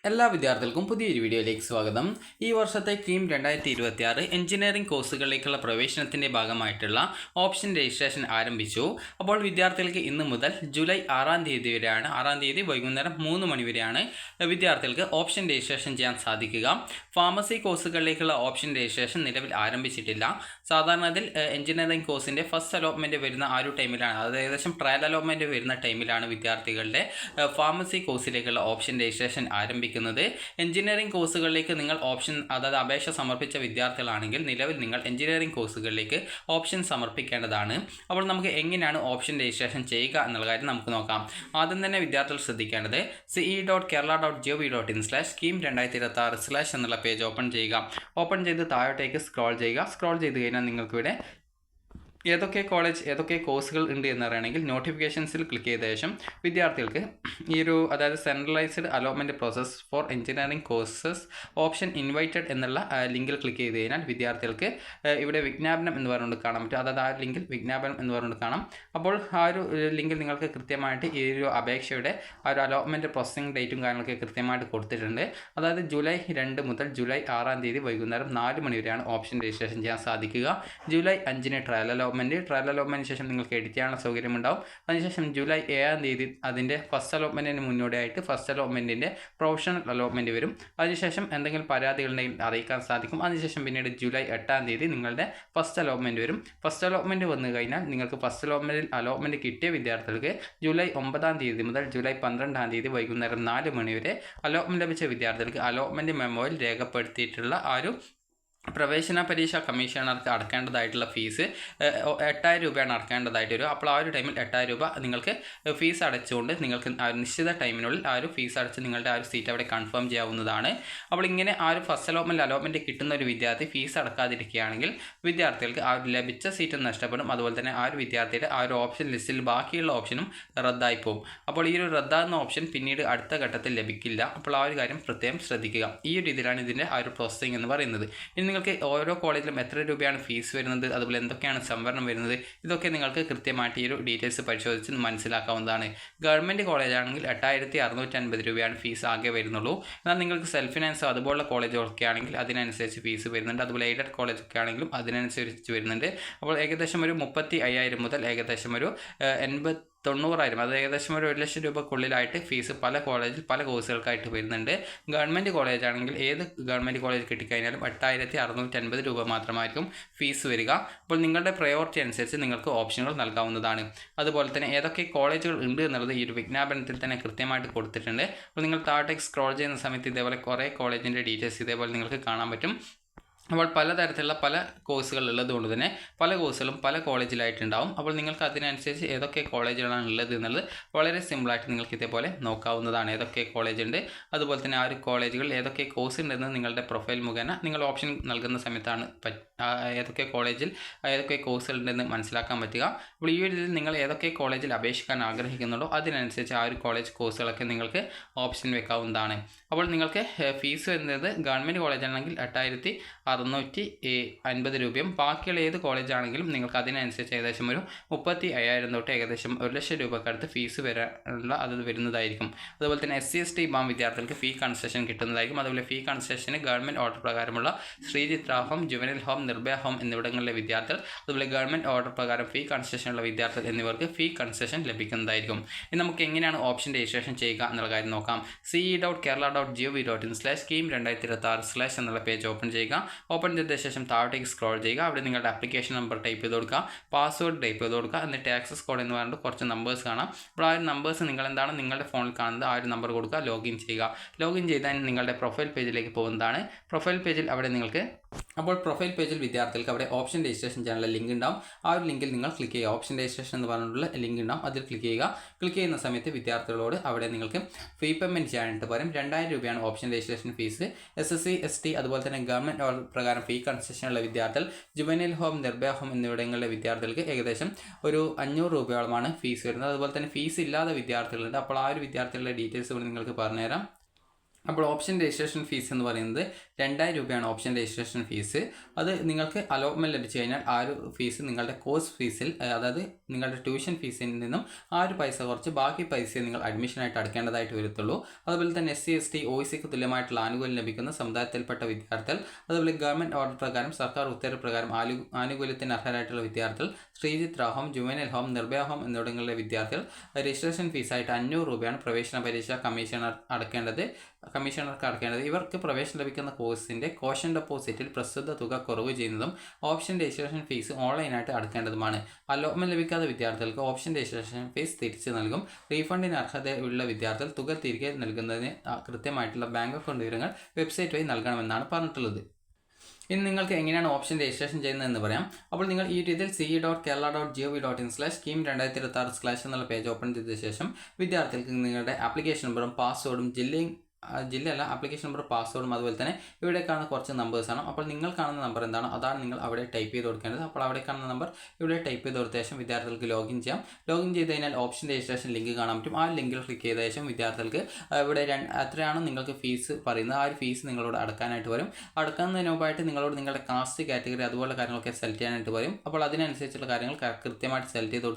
എല്ലാ വിദ്യാർത്ഥികൾക്കും പുതിയൊരു വീഡിയോയിലേക്ക് സ്വാഗതം. ഈ വർഷത്തെ കീം 2026 എഞ്ചിനീയറിംഗ് കോഴ്സുകളിലേക്കുള്ള പ്രവേശനത്തിൻ്റെ ഭാഗമായിട്ടുള്ള ഓപ്ഷൻ രജിസ്ട്രേഷൻ ആരംഭിച്ചു. അപ്പോൾ വിദ്യാർത്ഥികൾക്ക് ഇന്ന് മുതൽ ജൂലൈ 6 വരെയാണ്, 6 വൈകുന്നേരം 3 മണി വരെയാണ് വിദ്യാർത്ഥികൾക്ക് ഓപ്ഷൻ രജിസ്ട്രേഷൻ ചെയ്യാൻ സാധിക്കുക. ഫാർമസി കോഴ്സുകളിലേക്കുള്ള ഓപ്ഷൻ രജിസ്ട്രേഷൻ നിലവിൽ ആരംഭിച്ചിട്ടില്ല. സാധാരണ അതിൽ എഞ്ചിനീയറിംഗ് കോഴ്സിൻ്റെ ഫസ്റ്റ് അലോട്ട്മെൻറ്റ് വരുന്ന ആ ഒരു ടൈമിലാണ്, അത് ഏകദേശം ട്രയൽ അലോട്ട്മെൻറ്റ് വരുന്ന ടൈമിലാണ് വിദ്യാർത്ഥികളുടെ ഫാർമസി കോഴ്സിലേക്കുള്ള ഓപ്ഷൻ രജിസ്ട്രേഷൻ ആരംഭിക്കുന്നത്. എഞ്ചിനീയറിംഗ് കോഴ്സുകളിലേക്ക് നിങ്ങൾ അതായത് അപേക്ഷ സമർപ്പിച്ച വിദ്യാർത്ഥികളാണെങ്കിൽ നിലവിൽ നിങ്ങൾ എഞ്ചിനീയറിംഗ് കോഴ്സുകളിലേക്ക് ഓപ്ഷൻ സമർപ്പിക്കേണ്ടതാണ്. അപ്പോൾ നമുക്ക് എങ്ങനെയാണ് ഓപ്ഷൻ രജിസ്ട്രേഷൻ ചെയ്യുക എന്നുള്ള കാര്യം നമുക്ക് നോക്കാം. ആദ്യം തന്നെ വിദ്യാർത്ഥികൾ ശ്രദ്ധിക്കേണ്ടത് ce.kerala.gov.in/scheme2026/ എന്നുള്ള പേജ് ഓപ്പൺ ചെയ്യുക. ഓപ്പൺ ചെയ്ത് താഴോട്ടേക്ക് സ്ക്രോൾ ചെയ്യുക. സ്ക്രോൾ ചെയ്ത് കഴിഞ്ഞാൽ നിങ്ങൾക്കിവിടെ ഏതൊക്കെ കോഴ്സുകൾ ഉണ്ട് എന്നറിയണമെങ്കിൽ നോട്ടിഫിക്കേഷൻസിൽ ക്ലിക്ക് ചെയ്ത ശേഷം വിദ്യാർത്ഥികൾക്ക് ഈ ഒരു അതായത് centralised allotment process for engineering courses option invited എന്നുള്ള ലിങ്കിൽ ക്ലിക്ക് ചെയ്ത് കഴിഞ്ഞാൽ വിദ്യാർത്ഥികൾക്ക് ഇവിടെ വിജ്ഞാപനം എന്ന് പറഞ്ഞുകൊണ്ട് കാണാൻ പറ്റും. അതായത് ആ ലിങ്കിൽ വിജ്ഞാപനം എന്ന് പറഞ്ഞുകൊണ്ട് കാണാം. അപ്പോൾ ആ ഒരു ലിങ്കിൽ നിങ്ങൾക്ക് കൃത്യമായിട്ട് ഈ ഒരു അപേക്ഷയുടെ ആ ഒരു അലോട്ട്മെൻറ്റ് പ്രോസസ്സിംഗ് ഡേറ്റും കാര്യങ്ങളൊക്കെ കൃത്യമായിട്ട് കൊടുത്തിട്ടുണ്ട്. അതായത് ജൂലൈ 2 മുതൽ ജൂലൈ 6 വൈകുന്നേരം 4 മണി വരെയാണ് ഓപ്ഷൻ രജിസ്ട്രേഷൻ ചെയ്യാൻ സാധിക്കുക. ജൂലൈ 5 ട്രയൽ അലോട്ട്മെൻറ്റിന് ശേഷം നിങ്ങൾക്ക് എഡിറ്റ് ചെയ്യാനുള്ള സൗകര്യമുണ്ടാവും. അതിനുശേഷം ജൂലൈ 7 അതിൻ്റെ ഫസ്റ്റ് അലോട്ട്മെൻറ്റിന് മുന്നോടിയായിട്ട് ഫസ്റ്റ് അലോട്ട്മെൻറ്റിൻ്റെ പ്രൊഫഷണൽ അലോട്ട്മെൻറ്റ് വരും. അതിനുശേഷം എന്തെങ്കിലും പരാതികളുണ്ടെങ്കിൽ അറിയിക്കാൻ സാധിക്കും. അതിനുശേഷം പിന്നീട് ജൂലൈ 8 നിങ്ങളുടെ ഫസ്റ്റ് അലോട്ട്മെൻറ്റ് വരും. ഫസ്റ്റ് അലോട്ട്മെൻറ്റ് വന്നു കഴിഞ്ഞാൽ നിങ്ങൾക്ക് ഫസ്റ്റ് അലോട്ട്മെൻറ്റ് കിട്ടിയ വിദ്യാർത്ഥികൾക്ക് ജൂലൈ 9 മുതൽ ജൂലൈ 12 വൈകുന്നേരം 4 മണി വരെ അലോട്ട്മെൻറ്റ് ലഭിച്ച വിദ്യാർത്ഥികൾക്ക് അലോട്ട്മെൻറ്റ് മെമ്മോയിൽ രേഖപ്പെടുത്തിയിട്ടുള്ള ആ ഒരു പ്രവേശന പരീക്ഷാ കമ്മീഷണർക്ക് അടക്കേണ്ടതായിട്ടുള്ള ഫീസ് 8,000 രൂപയാണ് അടക്കേണ്ടതായിട്ട് വരും. അപ്പോൾ ആ ഒരു ടൈമിൽ 8,000 രൂപ നിങ്ങൾക്ക് ഫീസ് അടച്ചുകൊണ്ട് നിങ്ങൾക്ക് ആ ഒരു നിശ്ചിത ടൈമിനുള്ളിൽ ആ ഒരു ഫീസ് അടച്ച് നിങ്ങളുടെ ആ ഒരു സീറ്റ് അവിടെ കൺഫേം ചെയ്യാവുന്നതാണ്. അപ്പോൾ ഇങ്ങനെ ആ ഒരു ഫസ്റ്റ് അലോട്ട്മെൻറ്റ് കിട്ടുന്ന ഒരു വിദ്യാർത്ഥി ഫീസ് അടക്കാതിരിക്കുകയാണെങ്കിൽ വിദ്യാർത്ഥികൾക്ക് ആ ഒരു ലഭിച്ച സീറ്റ് നഷ്ടപ്പെടും. അതുപോലെ തന്നെ ആ ഒരു വിദ്യാർത്ഥിയുടെ ആ ഒരു ഓപ്ഷൻ ലിസ്റ്റിൽ ബാക്കിയുള്ള ഓപ്ഷനും റദ്ദായി പോകും. അപ്പോൾ ഈ ഒരു റദ്ദാകുന്ന ഓപ്ഷൻ പിന്നീട് അടുത്ത ഘട്ടത്തിൽ ലഭിക്കില്ല. അപ്പോൾ ആ ഒരു കാര്യം പ്രത്യേകം ശ്രദ്ധിക്കുക. ഈ ഒരു രീതിയിലാണ് ഇതിൻ്റെ ആ ഒരു പ്രോസസ്സിംഗ് എന്ന് പറയുന്നത്. ഇനി നിങ്ങൾക്ക് ഓരോ കോളേജിലും എത്ര രൂപയാണ് ഫീസ് വരുന്നത്, അതുപോലെ എന്തൊക്കെയാണ് സംവരണം വരുന്നത്, ഇതൊക്കെ നിങ്ങൾക്ക് കൃത്യമായിട്ട് ഈ ഒരു ഡീറ്റെയിൽസ് പരിശോധിച്ച് മനസ്സിലാക്കാവുന്നതാണ്. ഗവൺമെൻറ് കോളേജാണെങ്കിൽ 8,650 രൂപയാണ് ഫീസ് ആകെ വരുന്നുള്ളൂ. എന്നാൽ നിങ്ങൾക്ക് സെൽഫ് ഫിനാൻസോ അതുപോലുള്ള കോളേജുകളൊക്കെ ആണെങ്കിൽ അതിനനുസരിച്ച് ഫീസ് വരുന്നുണ്ട്. അതുപോലെ എയ്ഡഡ് കോളേജൊക്കെ ആണെങ്കിലും അതിനനുസരിച്ച് വരുന്നുണ്ട്. അപ്പോൾ ഏകദേശം ഒരു 35,000 മുതൽ ഏകദേശം ഒരു 90,000 അത് ഏകദേശം ഒരു 1,00,000 രൂപക്കുള്ളിലായിട്ട് ഫീസ് പല കോഴ്സുകൾക്കായിട്ട് വരുന്നുണ്ട്. ഗവൺമെൻറ് കോളേജ് ആണെങ്കിൽ ഏത് ഗവൺമെൻറ് കോളേജ് കിട്ടിക്കഴിഞ്ഞാലും 8,650 രൂപ മാത്രമായിരിക്കും ഫീസ് വരിക. അപ്പോൾ നിങ്ങളുടെ പ്രയോറിറ്റി അനുസരിച്ച് നിങ്ങൾക്ക് ഓപ്ഷനുകൾ നൽകാവുന്നതാണ്. അതുപോലെ തന്നെ ഏതൊക്കെ കോളേജുകൾ ഉണ്ട് എന്നുള്ളത് ഈ ഒരു വിജ്ഞാപനത്തിൽ തന്നെ കൃത്യമായിട്ട് കൊടുത്തിട്ടുണ്ട്. അപ്പോൾ നിങ്ങൾ താഴേക്ക് സ്ക്രോൾ ചെയ്യുന്ന സമയത്ത് ഇതേപോലെ കുറേ കോളേജിൻ്റെ ഡീറ്റെയിൽസ് ഇതേപോലെ നിങ്ങൾക്ക് കാണാൻ പറ്റും. അപ്പോൾ പലതരത്തിലുള്ള പല കോഴ്സുകൾ ഉള്ളതുകൊണ്ട് തന്നെ പല കോഴ്സുകളും പല കോളേജിലായിട്ടുണ്ടാവും. അപ്പോൾ നിങ്ങൾക്ക് അതിനനുസരിച്ച് ഏതൊക്കെ കോളേജുകളാണ് ഉള്ളത് എന്നുള്ളത് വളരെ സിമ്പിളായിട്ട് നിങ്ങൾക്ക് ഇതേപോലെ നോക്കാവുന്നതാണ്. ഏതൊക്കെ കോളേജ് ഉണ്ട്, അതുപോലെ തന്നെ ആ ഒരു കോളേജുകൾ ഏതൊക്കെ കോഴ്സ് ഉണ്ടെന്ന് നിങ്ങളുടെ പ്രൊഫൈൽ മുഖേന നിങ്ങൾ ഓപ്ഷൻ നൽകുന്ന സമയത്താണ് ഏതൊക്കെ കോളേജിൽ ഏതൊക്കെ കോഴ്സുകൾ ഉണ്ടെന്ന് മനസ്സിലാക്കാൻ പറ്റുക. അപ്പോൾ ഈ ഒരു രീതിയിൽ നിങ്ങൾ ഏതൊക്കെ കോളേജിൽ അപേക്ഷിക്കാൻ ആഗ്രഹിക്കുന്നുണ്ടോ അതിനനുസരിച്ച് ആ ഒരു കോളേജ് കോഴ്സുകളൊക്കെ നിങ്ങൾക്ക് ഓപ്ഷൻ വെക്കാവുന്നതാണ്. അപ്പോൾ നിങ്ങൾക്ക് ഫീസ് വരുന്നത് ഗവൺമെൻറ് കോളേജാണെങ്കിൽ 8,650 രൂപയും ബാക്കിയുള്ള ഏത് കോളേജാണെങ്കിലും നിങ്ങൾക്ക് അതിനനുസരിച്ച് ഏകദേശം ഒരു 35,000 തൊട്ട് ഏകദേശം 1,00,000 രൂപക്കടുത്ത് ഫീസ് വരുന്നതായിരിക്കും. അതുപോലെ തന്നെ SC/ST വിഭാഗം വിദ്യാർത്ഥികൾക്ക് ഫീ കൺസെഷൻ കിട്ടുന്നതായിരിക്കും. അതുപോലെ ഫീ കൺസെഷന് ഗവൺമെൻറ് ഓർഡർ പ്രകാരമുള്ള Sreechithra home, juvenile home, Nirbhaya home എന്നിവിടങ്ങളിലെ വിദ്യാർത്ഥികൾ, അതുപോലെ ഗവൺമെൻറ് ഓർഡർ പ്രകാരം ഫീ കൺസെഷനുള്ള വിദ്യാർത്ഥികൾ എന്നിവർക്ക് ഫീ കൺസെഷൻ ലഭിക്കുന്നതായിരിക്കും. ഇനി നമുക്ക് എങ്ങനെയാണ് ഓപ്ഷൻ രജിസ്ട്രേഷൻ ചെയ്യുക എന്നുള്ള കാര്യം നോക്കാം. ce.kerala.gov.in/scheme2026/ എന്നുള്ള പേജ് ഓപ്പൺ ചെയ്യുക. ഓപ്പൺ ചെയ്ത ശേഷം താഴോട്ടേക്ക് സ്ക്രോൾ ചെയ്യുക. അവിടെ നിങ്ങളുടെ ആപ്ലിക്കേഷൻ നമ്പർ ടൈപ്പ് ചെയ്ത് കൊടുക്കുക, പാസ്വേഡ് ടൈപ്പ് ചെയ്ത് കൊടുക്കുക, എന്നിട്ട് ആക്സസ് കോഡ് എന്ന് പറഞ്ഞിട്ട് കുറച്ച് നമ്പേഴ്സ് കാണാം. അപ്പോൾ ആ ഒരു നമ്പേഴ്സ് എന്താണ് നിങ്ങളുടെ ഫോണിൽ കാണുന്നത് ആ ഒരു നമ്പർ കൊടുക്കുക, ലോഗിൻ ചെയ്യുക. ലോഗിൻ ചെയ്താൽ നിങ്ങളുടെ പ്രൊഫൈൽ പേജിലേക്ക് പോകുന്നതാണ്. പ്രൊഫൈൽ പേജിൽ അവിടെ നിങ്ങൾക്ക് പ്രൊഫൈൽ പേജിൽ വിദ്യാർത്ഥികൾക്ക് അവിടെ ഓപ്ഷൻ രജിസ്ട്രേഷൻ ചെയ്യാനുള്ള ലിങ്ക് ഉണ്ടാവും. ആ ഒരു ലിങ്കിൽ നിങ്ങൾ ക്ലിക്ക് ചെയ്യുക. ഓപ്ഷൻ രജിസ്ട്രേഷൻ എന്ന് പറഞ്ഞിട്ടുള്ള ലിങ്ക് ഉണ്ടാവും, അതിൽ ക്ലിക്ക് ചെയ്യുക. ക്ലിക്ക് ചെയ്യുന്ന സമയത്ത് വിദ്യാർത്ഥികളോട് അവിടെ നിങ്ങൾക്ക് ഫീ പേയ്മെൻറ്റ് ചെയ്യാനായിട്ട് പറയും. 2,000 രൂപയാണ് ഓപ്ഷൻ രജിസ്ട്രേഷൻ ഫീസ്. SSC/ST അതുപോലെ തന്നെ ഗവൺമെൻറ് ഓർഡർ പ്രകാരം ഫീ കൺസെഷനുള്ള വിദ്യാർത്ഥികൾ, ജുവനൈൽ ഹോം, നിർഭയ ഹോം എന്നിവിടങ്ങളിലെ വിദ്യാർത്ഥികൾക്ക് ഏകദേശം ഒരു 500 രൂപയോളമാണ് ഫീസ് വരുന്നത്. അതുപോലെ തന്നെ ഫീസ് ഇല്ലാതെ വിദ്യാർത്ഥികളുണ്ട്. അപ്പോൾ ആ ഒരു വിദ്യാർത്ഥികളുടെ ഡീറ്റെയിൽസ് കൂടി നിങ്ങൾക്ക് പറഞ്ഞുതരാം. അപ്പോൾ ഓപ്ഷൻ രജിസ്ട്രേഷൻ ഫീസ് എന്ന് പറയുന്നത് 2000 രൂപയാണ് ഓപ്ഷൻ രജിസ്ട്രേഷൻ ഫീസ്. അത് നിങ്ങൾക്ക് അലോട്ട്മെൻറ്റ് ലഭിച്ചു കഴിഞ്ഞാൽ ആ ഒരു ഫീസ് നിങ്ങളുടെ കോഴ്സ് ഫീസിൽ, അതായത് നിങ്ങളുടെ ട്യൂഷൻ ഫീസിൽ നിന്നും ആ ഒരു പൈസ കുറച്ച് ബാക്കി പൈസ നിങ്ങൾ അഡ്മിഷനായിട്ട് അടയ്ക്കേണ്ടതായിട്ട് വരത്തുള്ളൂ. അതുപോലെ തന്നെ SC ST OECക്ക് തുല്യമായിട്ടുള്ള ആനുകൂല്യം ലഭിക്കുന്ന സമുദായത്തിൽപ്പെട്ട വിദ്യാർത്ഥികൾ, അതുപോലെ ഗവൺമെൻറ് ഓർഡർ പ്രകാരം സർക്കാർ ഉത്തരവ് പ്രകാരം ആനുകൂല്യത്തിന് അർഹരായിട്ടുള്ള വിദ്യാർത്ഥികൾ, Sreejith home, juvenile home, Nirbhaya home എന്നിവിടങ്ങളിലെ വിദ്യാർത്ഥികൾ രജിസ്ട്രേഷൻ ഫീസായിട്ട് 500 രൂപയാണ് പ്രവേശന പരീക്ഷ കമ്മീഷണർക്ക് അടക്കേണ്ടത്. ഇവർക്ക് പ്രവേശനം ലഭിക്കുന്ന കോഴ്സിൻ്റെ കോഷൻ ഡെപ്പോസിറ്റിൽ പ്രസ്തുത തുക കുറവ് ചെയ്യുന്നതും ഓപ്ഷൻ രജിസ്ട്രേഷൻ ഫീസ് ഓൺലൈനായിട്ട് അടക്കേണ്ടതുമാണ്. അലോട്ട്മെൻറ്റ് ലഭിക്കാത്ത വിദ്യാർത്ഥികൾക്ക് ഓപ്ഷൻ രജിസ്ട്രേഷൻ ഫീസ് തിരിച്ചു നൽകും. റീഫണ്ടിന് അർഹതയുള്ള വിദ്യാർത്ഥികൾ തുക തിരികെ നൽകുന്നതിന് കൃത്യമായിട്ടുള്ള ബാങ്ക് അക്കൗണ്ട് വിവരങ്ങൾ വെബ്സൈറ്റ് വഴി നൽകണമെന്നാണ് പറഞ്ഞിട്ടുള്ളത്. ഇനി നിങ്ങൾക്ക് എങ്ങനെയാണ് ഓപ്ഷൻ രജിസ്ട്രേഷൻ ചെയ്യുന്നതെന്ന് പറയാം. അപ്പോൾ നിങ്ങൾ ഈ രീതിയിൽ ce.kerala.gov.in/scheme2026/ എന്നുള്ള പേജ് ഓപ്പൺ ചെയ്ത ശേഷം വിദ്യാർത്ഥികൾക്ക് നിങ്ങളുടെ ആപ്ലിക്കേഷൻ നമ്പറും പാസ്വേഡും ജില്ലയല്ല ആപ്ലിക്കേഷൻ നമ്പർ പാസ്വേഡും അതുപോലെ തന്നെ ഇവിടെ കാണുന്ന കുറച്ച് നമ്പേഴ്സാണ്. അപ്പോൾ നിങ്ങൾ കാണുന്ന നമ്പർ എന്താണോ അതാണ് നിങ്ങൾ അവിടെ ടൈപ്പ് ചെയ്ത് കൊടുക്കേണ്ടത്. അപ്പോൾ അവിടെ കാണുന്ന നമ്പർ ഇവിടെ ടൈപ്പ് ചെയ്ത് കൊടുത്ത ശേഷം വിദ്യാർത്ഥികൾക്ക് ലോഗിൻ ചെയ്യാം. ലോഗിൻ ചെയ്ത് കഴിഞ്ഞാൽ ഓപ്ഷൻ രജിസ്ട്രേഷൻ ലിങ്ക് കാണാൻ പറ്റും. ആ ലിങ്കിൽ ക്ലിക്ക് ചെയ്ത ശേഷം വിദ്യാർത്ഥികൾക്ക് ഇവിടെ എത്രയാണോ നിങ്ങൾക്ക് ഫീസ് പറയുന്നത് ആ ഒരു ഫീസ് നിങ്ങളോട് അടക്കാനായിട്ട് വരും. അടക്കുന്നതിന് മുമ്പായിട്ട് നിങ്ങളോട് നിങ്ങളുടെ കാസ്റ്റ് കാറ്റഗറി അതുപോലെ കാര്യങ്ങളൊക്കെ സെലക്ട് ചെയ്യാനായിട്ട് വരും. അപ്പോൾ അതിനനുസരിച്ചുള്ള കാര്യങ്ങൾ കൃത്യമായിട്ട് സെലക്ട് ചെയ്ത്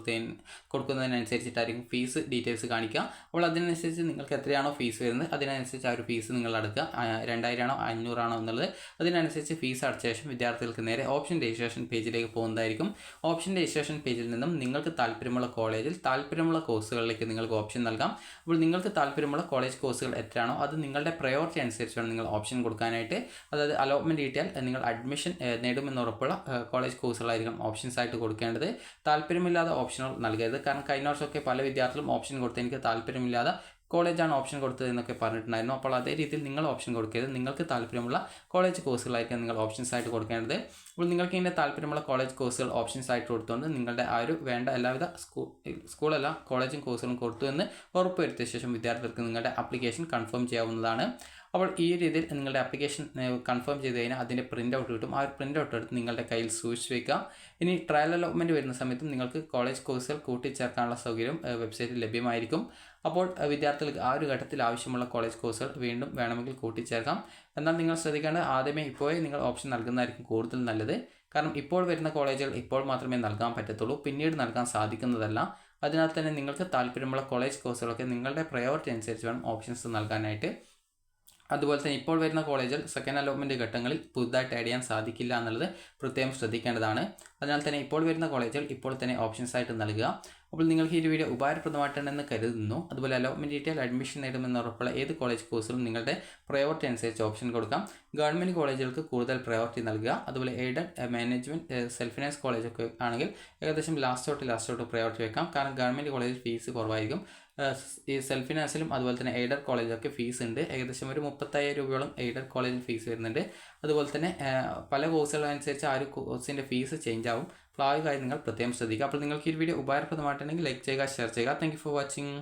കൊടുക്കുന്നതിനനുസരിച്ചിട്ടായിരിക്കും ഫീസ് ഡീറ്റെയിൽസ് കാണിക്കുക. അപ്പോൾ അതിനനുസരിച്ച് നിങ്ങൾക്ക് എത്രയാണോ ഫീസ് വരുന്നത് അതിനനുസരിച്ച് ആ ഒരു ഫീസ് നിങ്ങൾ അടക്കുക. 2000 ആണോ 500 ആണോ എന്നുള്ളത് അതിനനുസരിച്ച് ഫീസ് അടച്ച ശേഷം വിദ്യാർത്ഥികൾക്ക് നേരെ ഓപ്ഷൻ രജിസ്ട്രേഷൻ പേജിലേക്ക് പോകുന്നതായിരിക്കും. ഓപ്ഷൻ രജിസ്ട്രേഷൻ പേജിൽ നിന്നും നിങ്ങൾക്ക് താല്പര്യമുള്ള കോളേജിൽ താല്പര്യമുള്ള കോഴ്സുകളിലേക്ക് നിങ്ങൾക്ക് ഓപ്ഷൻ നൽകാം. അപ്പോൾ നിങ്ങൾക്ക് താല്പര്യമുള്ള കോളേജ് കോഴ്സുകൾ എത്രയാണോ അത് നിങ്ങളുടെ പ്രയോറിറ്റി അനുസരിച്ച് വേണം നിങ്ങൾ ഓപ്ഷൻ കൊടുക്കാനായിട്ട്. അതായത് അലോട്ട്മെൻറ്റ് കിട്ടിയാൽ നിങ്ങൾ അഡ്മിഷൻ നേടുമെന്നുറപ്പുള്ള കോളേജ് കോഴ്സുകളായിരിക്കും ഓപ്ഷൻസ് ആയിട്ട് കൊടുക്കേണ്ടത്. താല്പര്യമില്ലാതെ ഓപ്ഷനുകൾ നൽകരുത്. കാരണം കഴിഞ്ഞ വർഷമൊക്കെ പല വിദ്യാർത്ഥികളും ഓപ്ഷൻ കൊടുത്ത് എനിക്ക് താല്പര്യമില്ലാതെ കോളേജാണ് ഓപ്ഷൻ കൊടുത്തത് എന്നൊക്കെ പറഞ്ഞിട്ടുണ്ടായിരുന്നു. അപ്പോൾ അതേ രീതിയിൽ നിങ്ങൾ ഓപ്ഷൻ കൊടുക്കരുത്. നിങ്ങൾക്ക് താല്പര്യമുള്ള കോളേജ് കോഴ്സുകളായിരിക്കും നിങ്ങൾ ഓപ്ഷൻസ് ആയിട്ട് കൊടുക്കേണ്ടത്. അപ്പോൾ നിങ്ങൾക്ക് ഇതിൻ്റെ താല്പര്യമുള്ള കോളേജ് കോഴ്സുകൾ ഓപ്ഷൻസ് ആയിട്ട് കൊടുത്തുകൊണ്ട് നിങ്ങളുടെ ആ ഒരു വേണ്ട എല്ലാവിധ സ്കൂളല്ല കോളേജും കോഴ്സുകളും കൊടുത്തു എന്ന് ഉറപ്പുവരുത്തിയ ശേഷം വിദ്യാർത്ഥികൾക്ക് നിങ്ങളുടെ ആപ്ലിക്കേഷൻ കൺഫേം ചെയ്യാവുന്നതാണ്. അപ്പോൾ ഈ രീതിയിൽ നിങ്ങളുടെ ആപ്ലിക്കേഷൻ കൺഫേം ചെയ്ത് കഴിഞ്ഞാൽ അതിൻ്റെ പ്രിൻ്റ് ഔട്ട് കിട്ടും. ആ ഒരു പ്രിൻ്റ് ഔട്ട് എടുത്ത് നിങ്ങളുടെ കയ്യിൽ സൂക്ഷിച്ച് വയ്ക്കുക. ഇനി ട്രയൽ അലോട്ട്മെൻറ്റ് വരുന്ന സമയത്തും നിങ്ങൾക്ക് കോളേജ് കോഴ്സുകൾ കൂട്ടിച്ചേർക്കാനുള്ള സൗകര്യം വെബ്സൈറ്റിൽ ലഭ്യമായിരിക്കും. അപ്പോൾ വിദ്യാർത്ഥികൾക്ക് ആ ഒരു ഘട്ടത്തിൽ ആവശ്യമുള്ള കോളേജ് കോഴ്സുകൾ വീണ്ടും വേണമെങ്കിൽ കൂട്ടിച്ചേർക്കാം. എന്നാൽ നിങ്ങൾ ശ്രദ്ധിക്കേണ്ടത് ആദ്യമേ ഇപ്പോഴേ നിങ്ങൾ ഓപ്ഷൻ നൽകുന്നതായിരിക്കും കൂടുതൽ നല്ലത്. കാരണം ഇപ്പോൾ വരുന്ന കോളേജുകൾ ഇപ്പോൾ മാത്രമേ നൽകാൻ പറ്റത്തുള്ളൂ, പിന്നീട് നൽകാൻ സാധിക്കുന്നതല്ല. അതിനാൽ തന്നെ നിങ്ങൾക്ക് താല്പര്യമുള്ള കോളേജ് കോഴ്സുകളൊക്കെ നിങ്ങളുടെ പ്രയോറിറ്റി അനുസരിച്ച് വേണം ഓപ്ഷൻസ് നൽകാനായിട്ട്. അതുപോലെ തന്നെ ഇപ്പോൾ വരുന്ന കോളേജിൽ സെക്കൻഡ് അലോട്ട്മെൻറ്റ് ഘട്ടങ്ങളിൽ പുതുതായിട്ട് ആഡ് ചെയ്യാൻ സാധിക്കില്ല എന്നുള്ളത് പ്രത്യേകം ശ്രദ്ധിക്കേണ്ടതാണ്. അതിനാൽ തന്നെ ഇപ്പോൾ വരുന്ന കോളേജുകൾ ഇപ്പോൾ തന്നെ ഓപ്ഷൻസ് ആയിട്ട് നൽകുക. അപ്പോൾ നിങ്ങൾക്ക് ഈ വീഡിയോ ഉപകാരപ്രദമായിട്ടുണ്ടെന്ന് കരുതുന്നു. അതുപോലെ അലോട്ട്മെൻറ്റ് ഡീറ്റെയിൽ അഡ്മിഷൻ നേടുമെന്ന് ഉറപ്പുള്ള ഏത് കോളേജ് കോഴ്സിലും നിങ്ങളുടെ പ്രയോറിറ്റി അനുസരിച്ച് ഓപ്ഷൻ കൊടുക്കാം. ഗവൺമെൻറ് കോളേജുകൾക്ക് കൂടുതൽ പ്രയോറിറ്റി നൽകുക. അതുപോലെ എയ്ഡഡ് മാനേജ്മെൻറ്റ് സെൽഫ് ഫിനാൻസ് കോളേജൊക്കെ ആണെങ്കിൽ ഏകദേശം ലാസ്റ്റോട്ട് പ്രയോറിറ്റി വെക്കാം. കാരണം ഗവൺമെൻറ് കോളേജിൽ ഫീസ് കുറവായിരിക്കും. ഈ സെൽഫ് ഫിനാൻസിലും അതുപോലെ തന്നെ എയ്ഡഡ് കോളേജിലൊക്കെ ഫീസ് ഉണ്ട്. ഏകദേശം ഒരു 35,000 രൂപയോളം എയ്ഡഡ് കോളേജിൽ ഫീസ് വരുന്നുണ്ട്. അതുപോലെ തന്നെ പല കോഴ്സുകളനുസരിച്ച് ആ ഒരു കോഴ്സിൻ്റെ ഫീസ് ചേഞ്ച് ആവും. അപ്പോൾ ആ ഒരു കാര്യം നിങ്ങൾ പ്രത്യേകം ശ്രദ്ധിക്കുക. അപ്പോൾ നിങ്ങൾക്ക് ഈ വീഡിയോ ഉപകാരപ്രദമായിട്ടുണ്ടെങ്കിൽ ലൈക്ക് ചെയ്യുക, ഷെയർ ചെയ്യുക. Thank you for watching.